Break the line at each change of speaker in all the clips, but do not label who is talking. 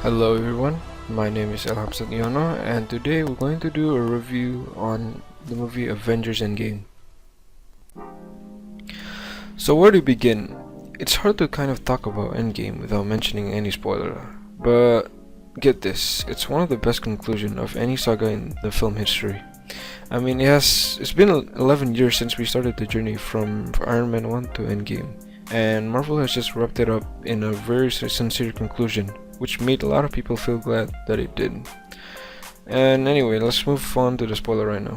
Hello everyone, my name is El Yono, and today we're going to do a review on the movie Avengers Endgame. So where to begin? It's hard to kind of talk about Endgame without mentioning any spoiler, but get this, it's one of the best conclusions of any saga in the film history. I mean, it's been 11 years since we started the journey from Iron Man 1 to Endgame, and Marvel has just wrapped it up in a very sincere conclusion, which made a lot of people feel glad that it did. And anyway, let's move on to the spoiler right now.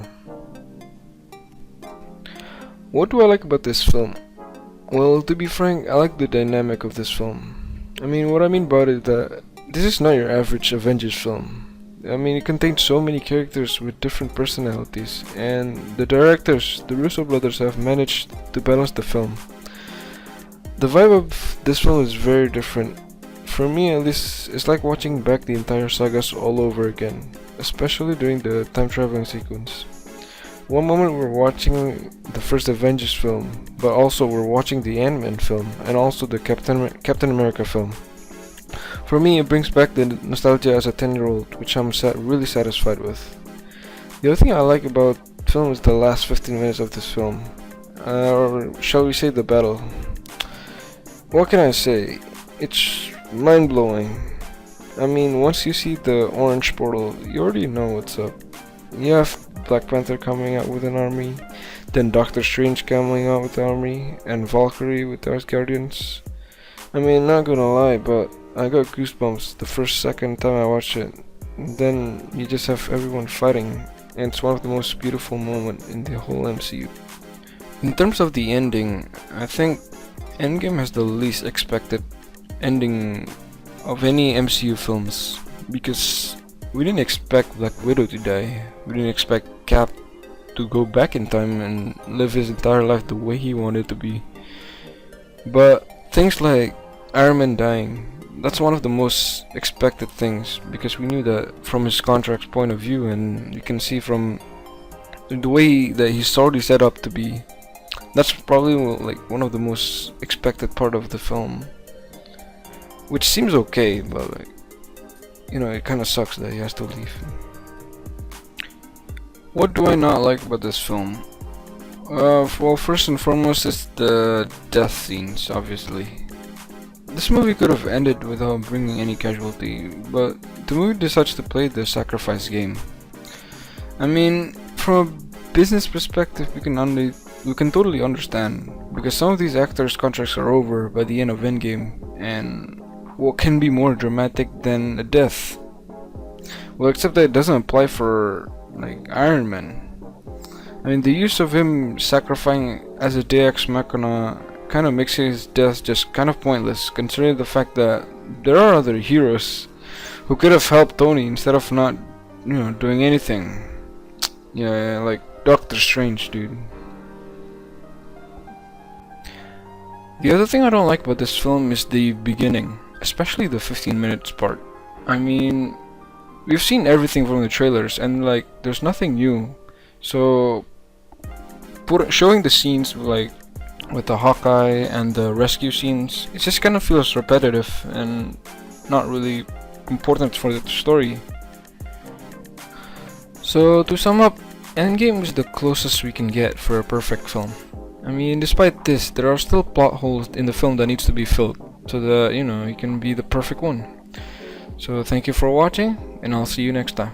What do I like about this film? Well, to be frank, I like the dynamic of this film. I mean, what I mean by it is that this is not your average Avengers film. I mean, it contains so many characters with different personalities, and the directors, the Russo brothers, have managed to balance the film. The vibe of this film is very different. For me, at least, it's like watching back the entire sagas all over again, especially during the time traveling sequence. One moment we're watching the first Avengers film, but also we're watching the Ant-Man film and also the Captain America film. For me, it brings back the nostalgia as a 10-year-old, which I'm really satisfied with. The other thing I like about film is the last 15 minutes of this film, or shall we say the battle. What can I say? It's mind-blowing. I mean, once you see the orange portal, you already know what's up. You have Black Panther coming out with an army, then Doctor Strange coming out with an army, and Valkyrie with the Earth Guardians. I mean, not gonna lie, but I got goosebumps the second time I watched it. Then you just have everyone fighting, and it's one of the most beautiful moments in the whole MCU. In terms of the ending, I think Endgame has the least expected ending of any MCU films, because we didn't expect Black Widow to die. We didn't expect Cap to go back in time and live his entire life the way he wanted to be. But things like Iron Man dying, that's one of the most expected things, because we knew that from his contract's point of view, and you can see from the way that he's already set up to be. That's probably like one of the most expected part of the film, which seems okay, but like, you know, it kind of sucks that he has to leave. What do I not like about this film? Well, first and foremost, it's the death scenes, obviously. This movie could have ended without bringing any casualty, but the movie decides to play the sacrifice game. I mean, from a business perspective, we can totally understand, because some of these actors' contracts are over by the end of Endgame, and what can be more dramatic than a death? Well, except that it doesn't apply for like Iron Man. I mean, the use of him sacrificing as a Deus Machina kind of makes his death just kind of pointless, considering the fact that there are other heroes who could have helped Tony instead of not, doing anything. Yeah, like Doctor Strange, dude. The other thing I don't like about this film is the beginning, especially the 15 minutes part. I mean, we've seen everything from the trailers, and like, there's nothing new. So, showing the scenes like with the Hawkeye and the rescue scenes, it just kind of feels repetitive and not really important for the story. So, to sum up, Endgame is the closest we can get for a perfect film. I mean, despite this, there are still plot holes in the film that needs to be filled, so that, it can be the perfect one. So thank you for watching, and I'll see you next time.